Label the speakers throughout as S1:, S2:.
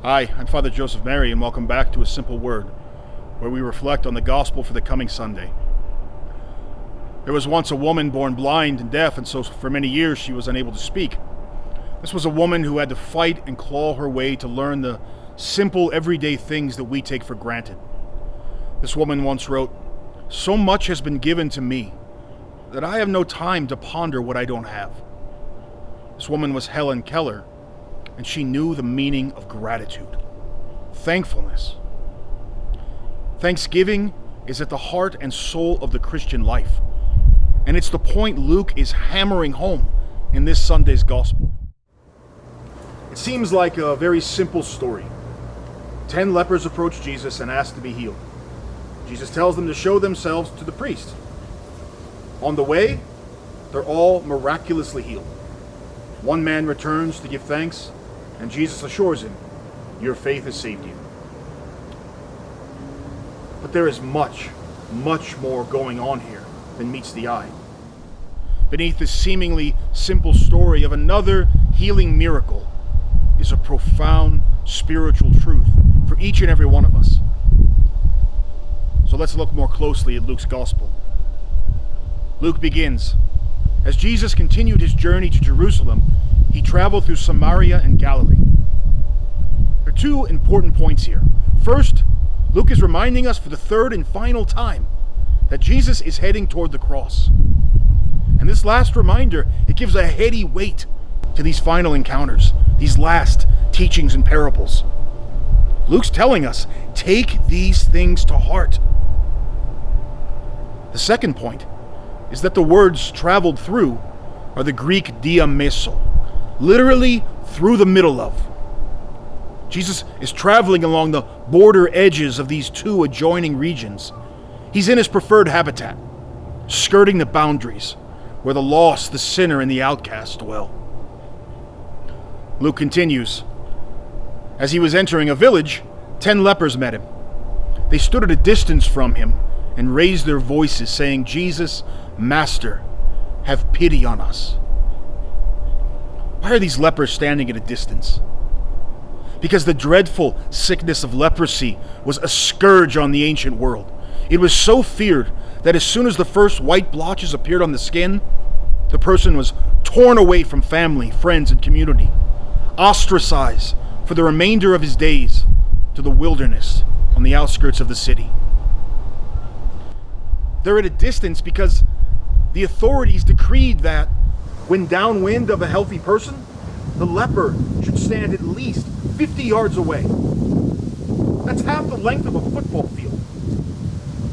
S1: Hi, I'm Father Joseph Mary, and welcome back to A Simple Word, where we reflect on the gospel for the coming Sunday. There was once a woman born blind and deaf, and so for many years she was unable to speak. This was a woman who had to fight and claw her way to learn the simple, everyday things that we take for granted. This woman once wrote, "So much has been given to me that I have no time to ponder what I don't have." This woman was Helen Keller, and she knew the meaning of gratitude, thankfulness. Thanksgiving is at the heart and soul of the Christian life, and it's the point Luke is hammering home in this Sunday's gospel. It seems like a very simple story. 10 lepers approach Jesus and ask to be healed. Jesus tells them to show themselves to the priest. On the way, they're all miraculously healed. One man returns to give thanks, and Jesus assures him, "Your faith has saved you." But there is much, much more going on here than meets the eye. Beneath this seemingly simple story of another healing miracle is a profound spiritual truth for each and every one of us. So let's look more closely at Luke's gospel. Luke begins, as Jesus continued his journey to Jerusalem, he traveled through Samaria and Galilee. There are two important points here. First, Luke is reminding us for the third and final time that Jesus is heading toward the cross. And this last reminder, it gives a heady weight to these final encounters, these last teachings and parables. Luke's telling us, take these things to heart. The second point is that the words traveled through are the Greek diameso, literally through the middle of. Jesus is traveling along the border edges of these two adjoining regions. He's in his preferred habitat, skirting the boundaries where the lost, the sinner, and the outcast dwell. Luke continues, as he was entering a village, 10 lepers met him. They stood at a distance from him and raised their voices, saying, "Jesus, Master, have pity on us." Why are these lepers standing at a distance? Because the dreadful sickness of leprosy was a scourge on the ancient world. It was so feared that as soon as the first white blotches appeared on the skin, the person was torn away from family, friends, and community, ostracized for the remainder of his days to the wilderness on the outskirts of the city. They're at a distance because the authorities decreed that when downwind of a healthy person, the leper should stand at least 50 yards away. That's half the length of a football field.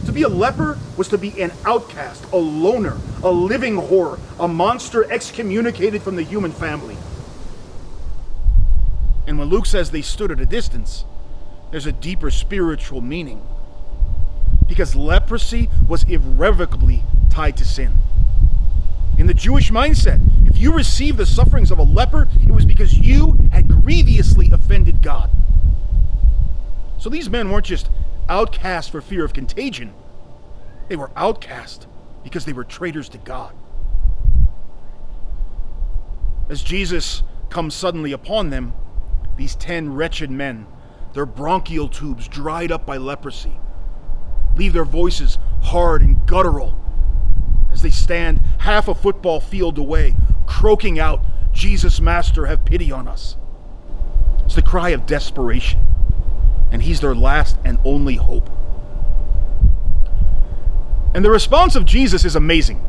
S1: To be a leper was to be an outcast, a loner, a living horror, a monster excommunicated from the human family. And when Luke says they stood at a distance, there's a deeper spiritual meaning. Because leprosy was irrevocably tied to sin. In the Jewish mindset, if you received the sufferings of a leper, it was because you had grievously offended God. So these men weren't just outcast for fear of contagion. They were outcast because they were traitors to God. As Jesus comes suddenly upon them, these 10 wretched men, their bronchial tubes dried up by leprosy, leave their voices hard and guttural as they stand half a football field away, croaking out, "Jesus, Master, have pity on us." It's the cry of desperation, and he's their last and only hope. And the response of Jesus is amazing,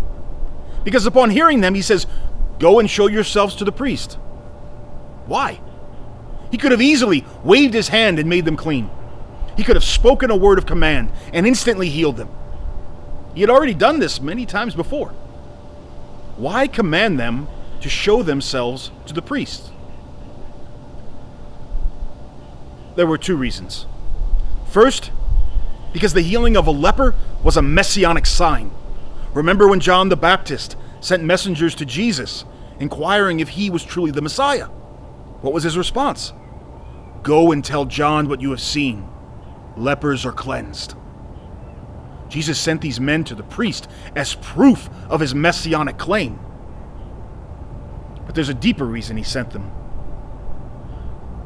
S1: because upon hearing them, he says, "Go and show yourselves to the priest." Why? He could have easily waved his hand and made them clean. He could have spoken a word of command and instantly healed them. He had already done this many times before. Why command them to show themselves to the priest? There were two reasons. First, because the healing of a leper was a messianic sign. Remember when John the Baptist sent messengers to Jesus, inquiring if he was truly the Messiah? What was his response? "Go and tell John what you have seen. Lepers are cleansed." Jesus sent these men to the priest as proof of his messianic claim. But there's a deeper reason he sent them.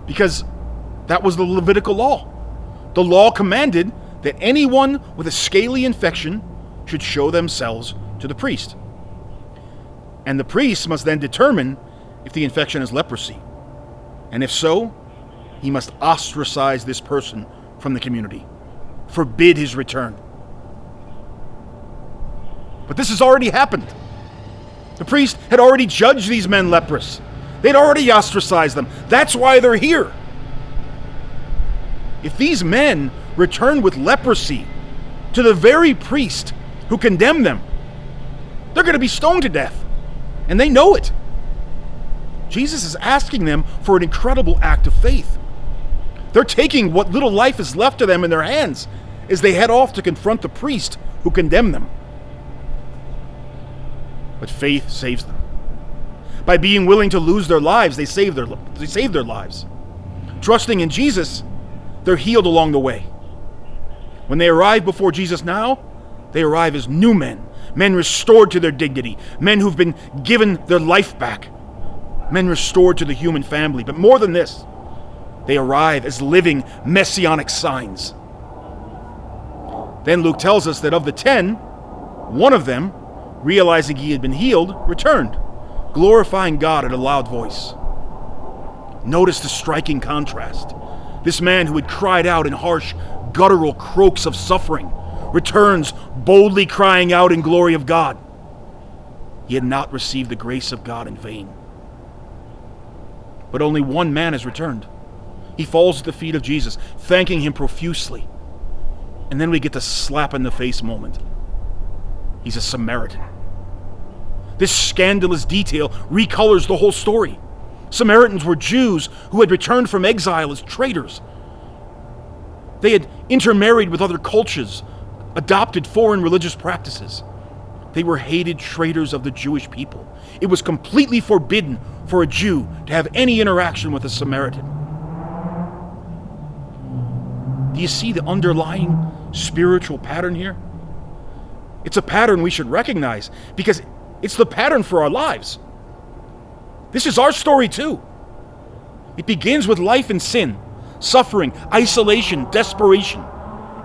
S1: Because that was the Levitical law. The law commanded that anyone with a scaly infection should show themselves to the priest. And the priest must then determine if the infection is leprosy. And if so, he must ostracize this person from the community, forbid his return. But this has already happened. The priest had already judged these men leprous. They'd already ostracized them. That's why they're here. If these men return with leprosy to the very priest who condemned them, they're going to be stoned to death. And they know it. Jesus is asking them for an incredible act of faith. They're taking what little life is left to them in their hands as they head off to confront the priest who condemned them. But faith saves them. By being willing to lose their lives, they save their lives. Trusting in Jesus, they're healed along the way. When they arrive before Jesus now, they arrive as new men restored to their dignity, men who've been given their life back, men restored to the human family. But more than this, they arrive as living messianic signs. Then Luke tells us that of the 10, one of them, realizing he had been healed, returned, glorifying God at a loud voice. Notice the striking contrast. This man who had cried out in harsh, guttural croaks of suffering returns boldly crying out in glory of God. He had not received the grace of God in vain. But only one man has returned. He falls at the feet of Jesus, thanking him profusely. And then we get the slap in the face moment. He's a Samaritan. This scandalous detail recolors the whole story. Samaritans were Jews who had returned from exile as traitors. They had intermarried with other cultures, adopted foreign religious practices. They were hated traitors of the Jewish people. It was completely forbidden for a Jew to have any interaction with a Samaritan. Do you see the underlying spiritual pattern here? It's a pattern we should recognize because it's the pattern for our lives. This is our story too. It begins with life in sin, suffering, isolation, desperation.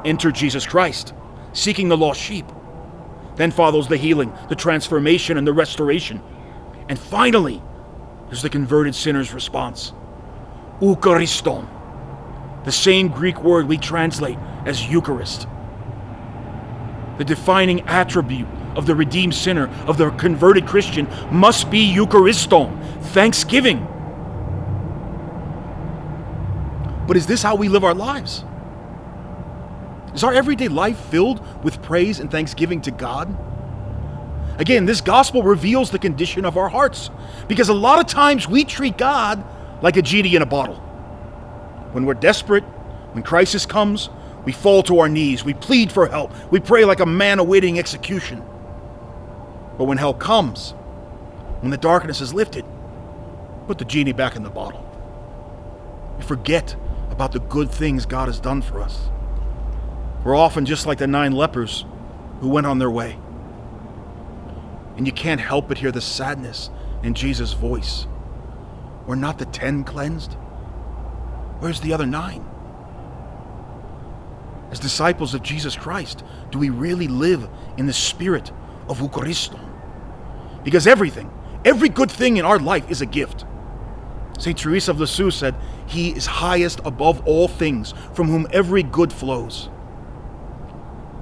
S1: Enter Jesus Christ, seeking the lost sheep. Then follows the healing, the transformation, and the restoration. And finally, there's the converted sinner's response. Euchariston, the same Greek word we translate as Eucharist. The defining attribute of the redeemed sinner, of the converted Christian, must be Euchariston, thanksgiving. But is this how we live our lives? Is our everyday life filled with praise and thanksgiving to God? Again, this gospel reveals the condition of our hearts, because a lot of times we treat God like a genie in a bottle. When we're desperate, when crisis comes, we fall to our knees, we plead for help, we pray like a man awaiting execution. But when help comes, when the darkness is lifted, put the genie back in the bottle. We forget about the good things God has done for us. We're often just like the 9 lepers who went on their way. And you can't help but hear the sadness in Jesus' voice. Were not the 10 cleansed? Where's the other 9? As disciples of Jesus Christ, do we really live in the spirit of Euchariston? Because every good thing in our life is a gift. St. Teresa of Lisieux said, "He is highest above all things, from whom every good flows."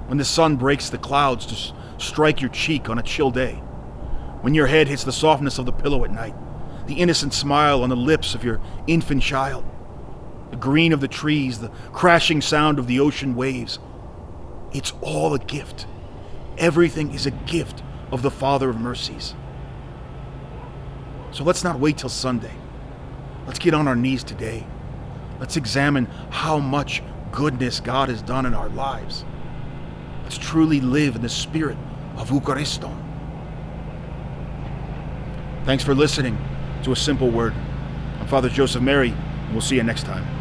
S1: When the sun breaks the clouds to strike your cheek on a chill day, when your head hits the softness of the pillow at night, the innocent smile on the lips of your infant child, the green of the trees, the crashing sound of the ocean waves, it's all a gift. Everything is a gift of the Father of mercies. So let's not wait till Sunday. Let's get on our knees today. Let's examine how much goodness God has done in our lives. Let's truly live in the spirit of Euchariston. Thanks for listening to A Simple Word. I'm Father Joseph Mary, and we'll see you next time.